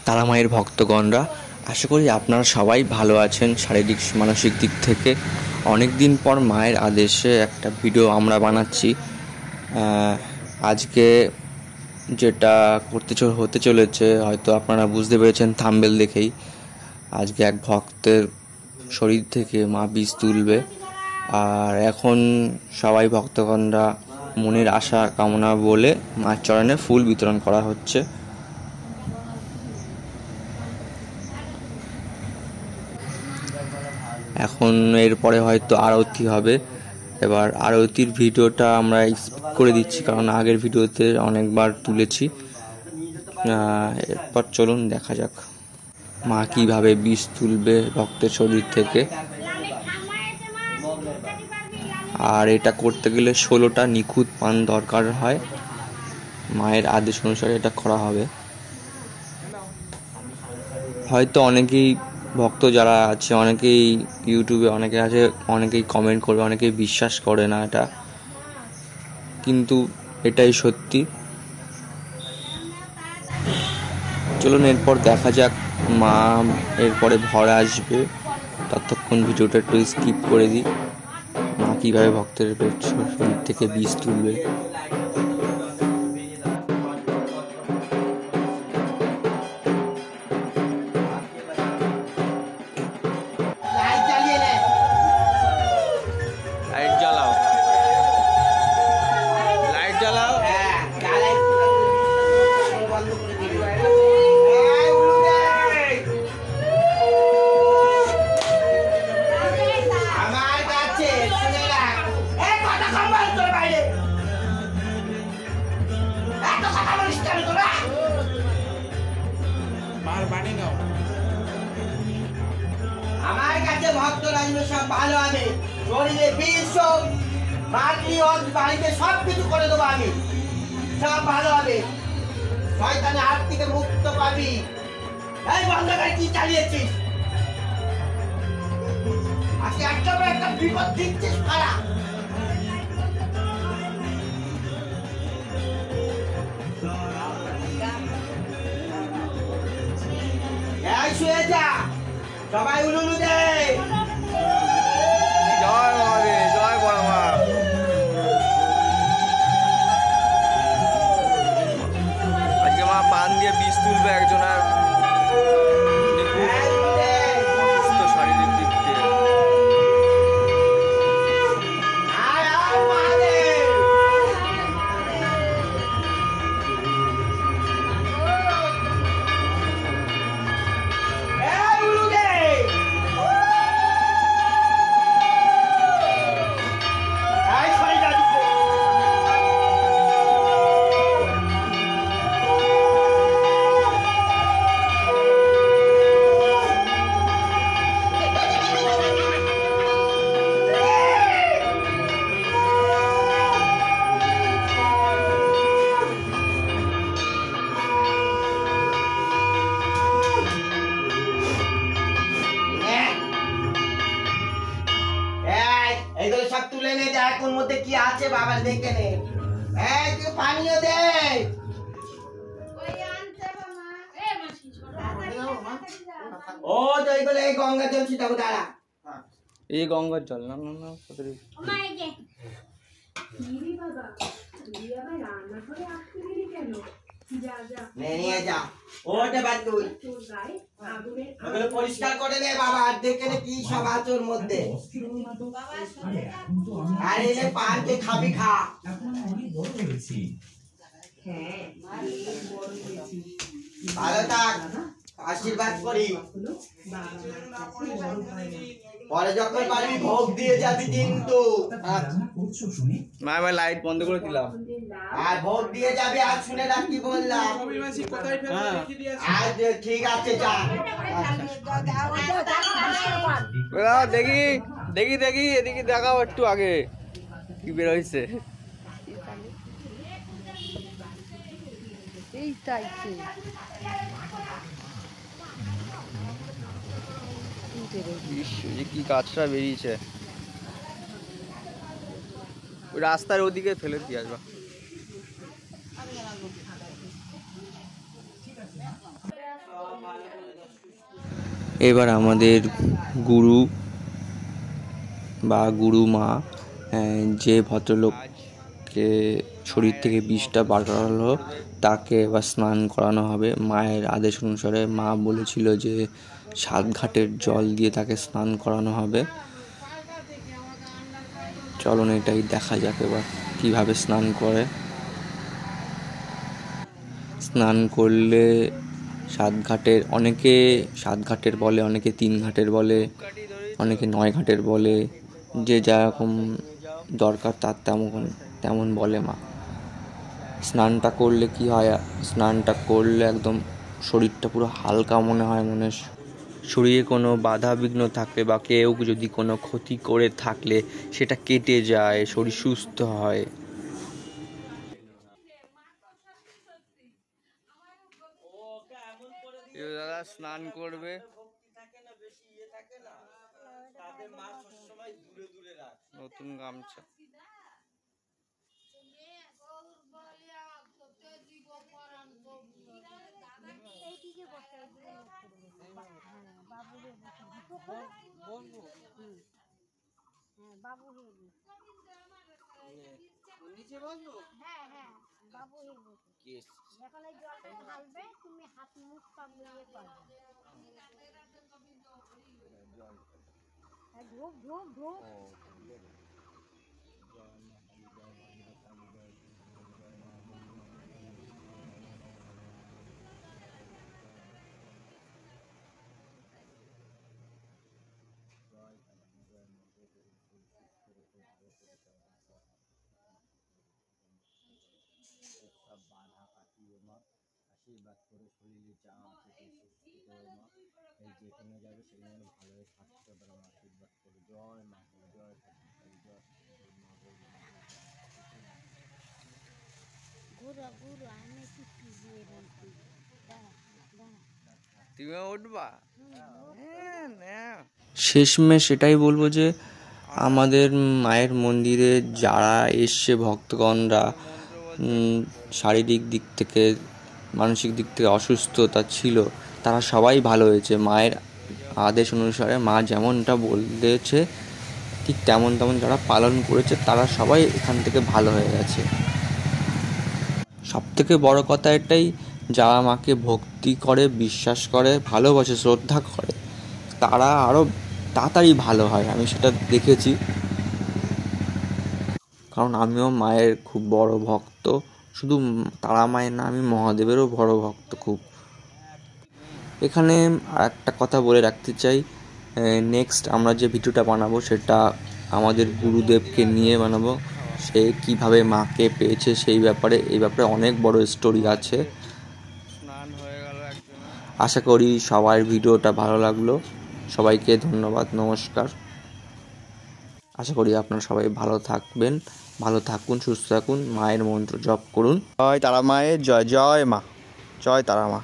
তারা মায়ের ভক্তগণরা, আশা করি আপনারা সবাই ভালো আছেন শারীরিক মানসিক দিক থেকে। অনেক দিন পর মায়ের আদেশে একটা ভিডিও আমরা বানাচ্ছি। আজকে যেটা হতে চলেছে হয়তো আপনারা বুঝতে পেরেছেন থাম্বনেল দেখেই। আজকে এক ভক্তের শরীর থেকে মা বীজ তুলবে, আর এখন সবাই ভক্তগণরা মনের আশা কামনা বলে মার চরণে ফুল বিতরণ করা হচ্ছে। এখন এরপরে হয়তো আরতি হবে। এবার আরতির ভিডিওটা আমরা স্কিপ করে দিচ্ছি, কারণ আগের ভিডিওতে অনেকবার তুলেছি। এরপর চলুন দেখা যাক মা কীভাবে বীজ তুলবে ভক্তের শরীর থেকে। আর এটা করতে গেলে 16টা নিখুঁত পান দরকার হয়। মায়ের আদেশ অনুসারে এটা করা হবে। হয়তো অনেকেই ভক্ত যারা আছে, অনেকেই ইউটিউবে অনেকে আছে, অনেকেই কমেন্ট করবে, অনেকেই বিশ্বাস করে না এটা, কিন্তু এটাই সত্যি। চলুন এরপর দেখা যাক মা এরপরে ভরে আসবে। ততক্ষণ ভিডিওটা একটু স্কিপ করে দিই। মা কীভাবে ভক্তের শরীর থেকে বীজ তুলবে। লাইট জ্বালাও, লাইট জ্বালাও। আমার কাছে ভক্তরা সব ভালো হবে। শরীরে বিষ হোক, মাটি হোক, বাড়িতে সব কিছু করে দেবো আমি, সব ভালো হবে। শয়তানের হাত থেকে মুক্ত পাবি। এই বন্ধকার কি চালিয়েছিস? আজকে একটা পর একটা বিপদ দিচ্ছিস খারাপ। শুয়ে যা, সবাই উলুলু দে। জয় মহাদেব, জয় বড় মা। আজকে মা পান দিয়ে বীজ তুলবে একজনের সুস্থ শারীরিক দিক দিয়ে। এইগুলো সব তুলে নে, দেখ কোন মধ্যে কি আছে বাবা, দেখে নে। তুই পানিও দে। ও তো এইগুলো এই গঙ্গা জল ছিটাবো, দাঁড়া। এই গঙ্গার জল না না না নিয়ে যা, ওটা বাদ তুই। ওগুলো পরিষ্কার করে নে বাবা, দেখে নে কি সব আছে ওর মধ্যে। আর এই যে পানকে খাবি, খা। ভালো থাক, আশীর্বাদ করি। পরে যখন পারবি ভোগ দিয়ে যাবি কিন্তু। মা এবার লাইট বন্ধ করে দিলাম। আর ভোগ দিয়ে যাবি, আর শুনে রাখ কি বললাম। আজ ঠিক আছে, যা। দেখি দেখি দেখি এদিকে দেখাও একটু আগে কি বের হয়েছে। কি কাজটা বেরিয়েছে, ওই রাস্তার ওদিকে ফেলে দিয়ে আসবা। এবার আমাদের গুরু বা গুরু মা, যে ভদ্রলোককে শরীর থেকে বিষটা বার করা হলো, তাকে এবার স্নান করানো হবে। মায়ের আদেশ অনুসারে মা বলেছিল যে 7 ঘাটের জল দিয়ে তাকে স্নান করানো হবে। চলুন এটাই দেখা যাক এবার কিভাবে স্নান করে। স্নান করলে 7 ঘাটের, অনেকে 7 ঘাটের বলে, অনেকে 3 ঘাটের বলে, অনেকে 9 ঘাটের বলে, যে যেরকম দরকার তার তেমন বলে মা। স্নানটা করলে কি হয়, স্নানটা করলে একদম শরীরটা পুরো হালকা মনে হয়, শরীরে কোনো বাধা বিঘ্ন থাকলে বা কেউ যদি কোনো ক্ষতি করে থাকলে সেটা কেটে যায়, শরীর সুস্থ হয়। দাদা স্নান করবে, নতুন গামছা। তুমি হাত মুখ পাগলিয়ে পারবে ঢোক ঢোক ঢোক। আশীর্বাদ করে শরীরে যা আছে মা, এই যেখানে যাবে সেখানে ভালোই থাকতে পারে মা, আশীর্বাদ করে। জয় মা, জয় ঘুরো ঘুরো, আমি কিছু দিয়ে বলছি। তুমিও উঠবা? শেষমেশ এটাই বলবো যে আমাদের মায়ের মন্দিরে যারা এসছে ভক্তগণরা, শারীরিক দিক থেকে মানসিক দিক থেকে অসুস্থতা ছিল, তারা সবাই ভালো হয়েছে। মায়ের আদেশ অনুসারে মা যেমনটা বলেছে ঠিক তেমন যারা পালন করেছে তারা সবাই এখান থেকে ভালো হয়ে গেছে। সবথেকে বড় কথা এটাই, যারা মাকে ভক্তি করে, বিশ্বাস করে, ভালোবাসে, শ্রদ্ধা করে, তারা আরও তাড়াতাড়ি ভালো হয়। আমি সেটা দেখেছি, কারণ আমিও মায়ের খুব বড় ভক্ত। শুধু তারা মায়ের না, আমি মহাদেবেরও বড় ভক্ত খুব। এখানে আর একটা কথা বলে রাখতে চাই, নেক্সট আমরা যে ভিডিওটা বানাবো সেটা আমাদের গুরুদেবকে নিয়ে বানাবো। সে কিভাবে মাকে পেয়েছে এই ব্যাপারে অনেক বড় স্টোরি আছে। আশা করি সবার ভিডিওটা ভালো লাগলো। সবাইকে ধন্যবাদ, নমস্কার। আশা করি আপনারা সবাই ভালো থাকবেন, ভালো থাকুন, সুস্থ থাকুন, মায়ের মন্ত্র জপ করুন। জয় তারা মায়ের জয়, জয় মা, জয় তারা মা।